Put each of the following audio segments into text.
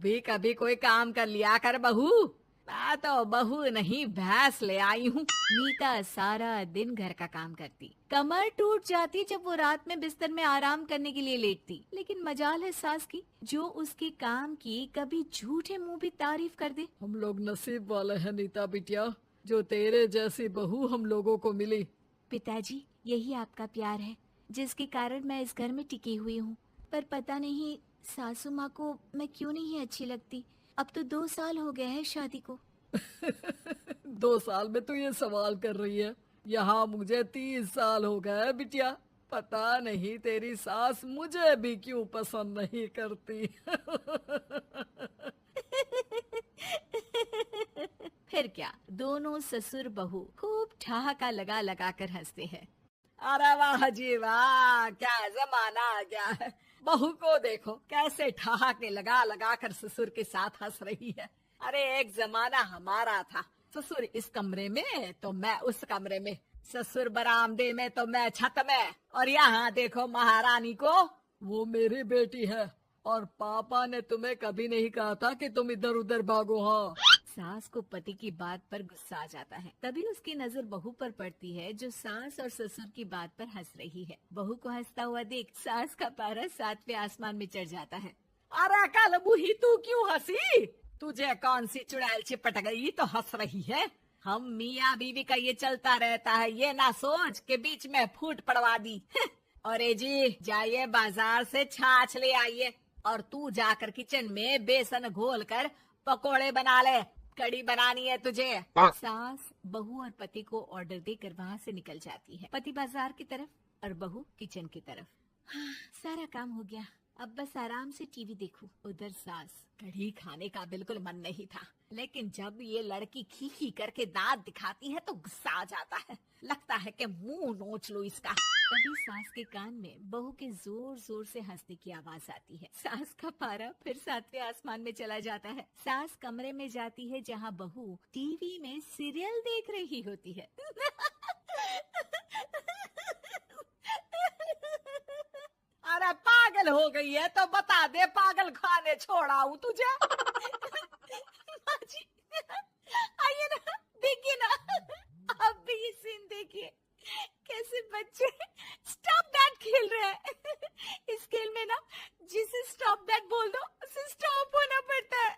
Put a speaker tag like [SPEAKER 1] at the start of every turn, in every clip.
[SPEAKER 1] भी कभी कोई काम कर लिया कर बहू। मैं तो बहू नहीं भैंस ले आई हूँ।
[SPEAKER 2] नीता सारा दिन घर का काम करती, कमर टूट जाती जब वो रात में बिस्तर में आराम करने के लिए लेटती। लेकिन मजाल है सास की, जो उसके काम की कभी झूठे मुंह भी तारीफ कर दे।
[SPEAKER 1] हम लोग नसीब वाले हैं नीता बिटिया, जो तेरे जैसी बहू हम लोगों को मिली।
[SPEAKER 2] पिताजी, यही आपका प्यार है जिसके कारण मैं इस घर में टिकी हुई हूँ। पर पता नहीं सासू माँ को मैं क्यों नहीं अच्छी लगती। अब तो 2 साल हो गए हैं शादी को।
[SPEAKER 1] 2 साल में तू ये सवाल कर रही है? यहाँ मुझे 30 साल हो गए बिटिया। पता नहीं तेरी सास मुझे भी क्यों पसंद नहीं करती।
[SPEAKER 2] फिर क्या, दोनों ससुर बहू खूब ठहाका लगा लगा कर हंसते हैं।
[SPEAKER 1] अरे वाह जी वाह, क्या जमाना आ गया है। बहू को देखो कैसे ठहाके लगा लगा कर ससुर के साथ हंस रही है। अरे एक जमाना हमारा था, ससुर इस कमरे में तो मैं उस कमरे में, ससुर बरामदे में तो मैं छत में, और यहाँ देखो महारानी को, वो मेरी बेटी है। और पापा ने तुम्हें कभी नहीं कहा था कि तुम इधर उधर भागो। हाँ,
[SPEAKER 2] सास को पति की बात पर गुस्सा आ जाता है। तभी उसकी नजर बहू पर पड़ती है, जो सास और ससुर की बात पर हंस रही है। बहू को हंसता हुआ देख सास का पारा 7वें आसमान में चढ़ जाता है।
[SPEAKER 1] अरे कल बुही तू क्यों हंसी? तुझे कौन सी चुड़ैल चिपट गई तो हंस रही है? हम मियाँ बीवी का ये चलता रहता है, ये ना सोच के बीच में फूट पड़वा दी। अरे जी जाइए बाजार से छाछ ले आइए, और तू जाकर किचन में बेसन घोल कर पकोड़े बना ले, कड़ी बनानी है तुझे।
[SPEAKER 2] सास बहू और पति को ऑर्डर देकर वहाँ से निकल जाती है। पति बाजार की तरफ और बहू किचन की तरफ। हाँ, सारा काम हो गया, अब बस आराम से टीवी देखूं। उधर सास,
[SPEAKER 1] कढ़ी खाने का बिल्कुल मन नहीं था, लेकिन जब ये लड़की खी खी करके दांत दिखाती है तो गुस्सा आ जाता है। लगता है कि मुंह नोच लो इसका।
[SPEAKER 2] तभी सास के कान में बहू के जोर जोर से हंसने की आवाज आती है। सास का पारा फिर 7वें आसमान में चला जाता है। सास कमरे में जाती है जहाँ बहू टीवी में सीरियल देख रही होती है।
[SPEAKER 1] अरे पागल हो गई है तो बता दे, पागल खाने छोड़ाऊं तुझे?
[SPEAKER 2] माँ जी, आइए ना, देखिए ना, आप भी ये सीन देखिए, कैसे बच्चे स्टॉप दैट खेल रहे हैं। इस खेल में ना जिसे स्टॉप दैट बोल दो उसे स्टॉप होना पड़ता है।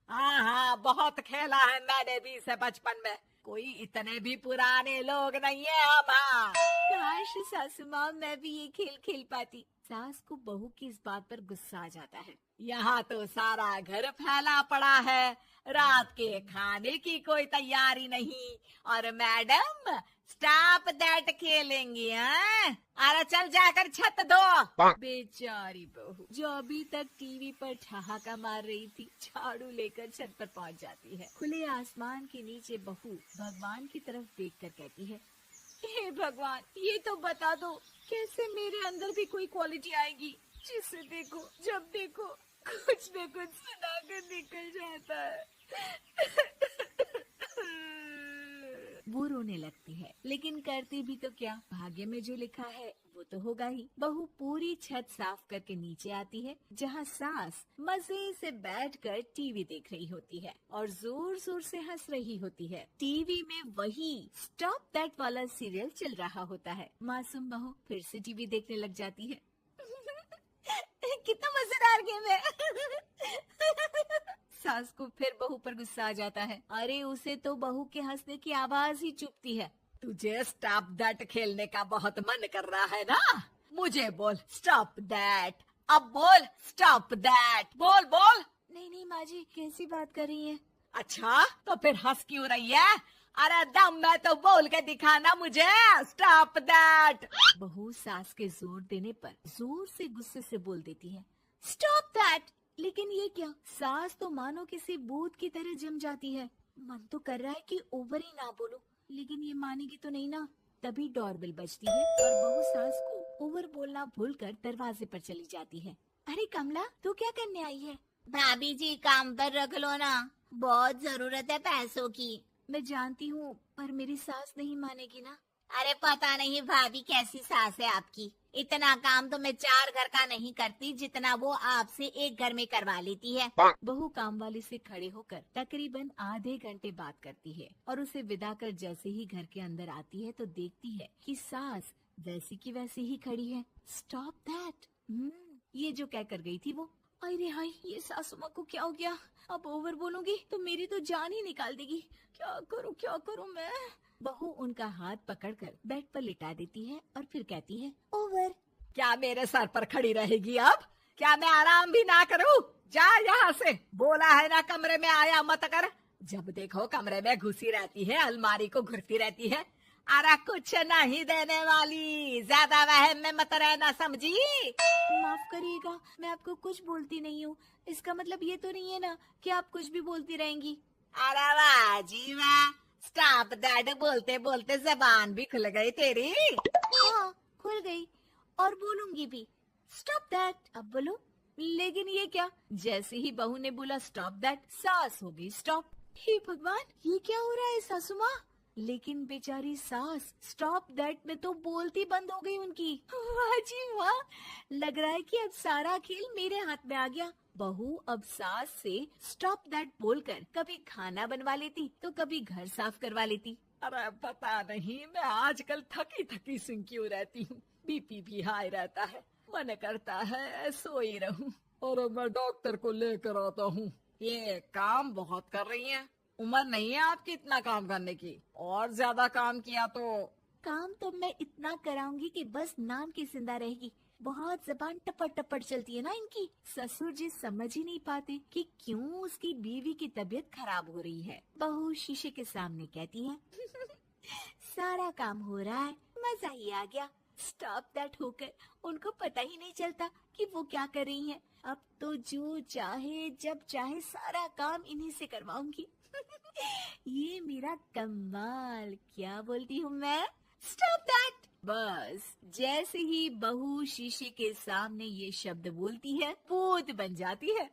[SPEAKER 1] हाँ हाँ, बहुत खेला है मैंने भी इसे बचपन में। कोई इतने भी पुराने लोग नहीं है हम। हाँ,
[SPEAKER 2] काश सासू माँ मैं भी ये खेल खेल पाती। सास को बहू की इस बात पर गुस्सा आ जाता है।
[SPEAKER 1] यहाँ तो सारा घर फैला पड़ा है, रात के खाने की कोई तैयारी नहीं, और मैडम स्टॉप दैट खेलेंगी। हैं? अरे चल जाकर छत धो।
[SPEAKER 2] बेचारी बहू जो अभी तक टीवी पर ठहाका मार रही थी, झाड़ू लेकर छत पर पहुंच जाती है। खुले आसमान के नीचे बहू भगवान की तरफ देखकर कहती है, हे भगवान, ये तो बता दो कैसे मेरे अंदर भी कोई क्वालिटी आएगी जिसे देखो जब देखो कुछ न कुछ सुनाकर निकल जाता है। वो रोने लगती है, लेकिन करती भी तो क्या, भाग्य में जो लिखा है वो तो होगा ही। बहू पूरी छत साफ करके नीचे आती है, जहाँ सास मजे से बैठकर टीवी देख रही होती है और जोर जोर से हंस रही होती है। टीवी में वही स्टॉप दैट वाला सीरियल चल रहा होता है। मासूम बहू फिर से टीवी देखने लग जाती है। कितना मजेदार गेम है। सास को फिर बहू पर गुस्सा आ जाता है। अरे उसे तो बहू के हंसने की आवाज ही चुभती है।
[SPEAKER 1] तुझे स्टॉप दैट खेलने का बहुत मन कर रहा है ना? मुझे बोल स्टॉप दैट, अब बोल स्टॉप दैट, बोल बोल।
[SPEAKER 2] नहीं नहीं माँ जी, कैसी बात कर रही हैं?
[SPEAKER 1] अच्छा तो फिर हंस क्यों रही है? अरे दम में तो बोल के दिखाना मुझे स्टॉप दैट।
[SPEAKER 2] बहू सास के जोर देने पर जोर से गुस्से से बोल देती है, स्टॉप दैट। लेकिन ये क्या, सास तो मानो किसी भूत की तरह जम जाती है। मन तो कर रहा है कि ओवर ही ना बोलो, लेकिन ये मानेगी तो नहीं ना। तभी डोरबेल बजती है और बहू सास को ओवर बोलना भूलकर दरवाजे पर चली जाती है। अरे कमला, तू क्या करने आई है?
[SPEAKER 3] भाभी जी काम पर रख लो ना, बहुत जरूरत है पैसों की।
[SPEAKER 2] मैं जानती हूँ, पर मेरी सास नहीं मानेगी ना।
[SPEAKER 3] अरे पता नहीं भाभी कैसी सास है आपकी। इतना काम तो मैं 4 घर का नहीं करती जितना वो आपसे एक घर में करवा लेती है।
[SPEAKER 2] बहू काम वाली से खड़े होकर तकरीबन आधे घंटे बात करती है और उसे विदा कर जैसे ही घर के अंदर आती है तो देखती है कि सास वैसी की वैसी ही खड़ी है। Stop that. ये जो कह कर गई थी वो। अरे हाय, ये सासू माँ को क्या हो गया? अब ओवर बोलूंगी तो मेरी तो जान ही निकाल देगी। क्या करूँ मैं? बहू उनका हाथ पकड़कर बेड पर लिटा देती है और फिर कहती है, ओवर।
[SPEAKER 1] क्या मेरे सर पर खड़ी रहेगी अब? क्या मैं आराम भी ना करूं? जा यहाँ से। बोला है ना कमरे में आया मत कर। जब देखो कमरे में घुसी रहती है, अलमारी को घुरती रहती है। अरे कुछ नहीं देने वाली, ज्यादा वहम में मत रहना, समझी?
[SPEAKER 2] माफ करिएगा, मैं आपको कुछ बोलती नहीं हूँ। इसका मतलब ये तो नहीं है ना कि आप कुछ भी बोलती रहेंगी।
[SPEAKER 1] अरे वाह जी वाह, स्टॉप दैट बोलते बोलते जबान भी खुल गई तेरी।
[SPEAKER 2] हाँ, खुल गई और बोलूंगी भी। Stop that. अब बोलो। लेकिन ये क्या? जैसे ही बहू ने बोला स्टॉप दैट, सास हो गई स्टॉप। हे भगवान, ये क्या हो रहा है सासू माँ? लेकिन बेचारी सास स्टॉप दैट में तो बोलती बंद हो गई उनकी। वाह जी वाह, लग रहा है कि अब सारा खेल मेरे हाथ में आ गया। बहू अब सास से स्टॉप दैट बोलकर कभी खाना बनवा लेती तो कभी घर साफ करवा लेती।
[SPEAKER 1] अरे पता नहीं, मैं आजकल थकी थकी सी क्यों रहती हूँ। बीपी भी हाई रहता है, मन करता है सोई रहूं। और मैं डॉक्टर को लेकर आता हूँ। ये काम बहुत कर रही हैं। उम्र नहीं है आपकी इतना काम करने की, और ज्यादा काम किया तो।
[SPEAKER 2] काम तो मैं इतना कराऊंगी कि बस नाम की जिंदा रहेगी। बहुत जबान टपट टपट चलती है ना इनकी। ससुर जी समझ ही नहीं पाते कि क्यों उसकी बीवी की तबीयत खराब हो रही है। बहू शीशे के सामने कहती है, सारा काम हो रहा है, मजा ही आ गया। स्टॉप दैट होकर उनको पता ही नहीं चलता कि वो क्या कर रही हैं। अब तो जो चाहे जब चाहे सारा काम इन्हीं से करवाऊंगी। ये मेरा कमाल। क्या बोलती हूँ मैं? Stop that. बस जैसे ही बहू शीशे के सामने ये शब्द बोलती है, भूत बन जाती है।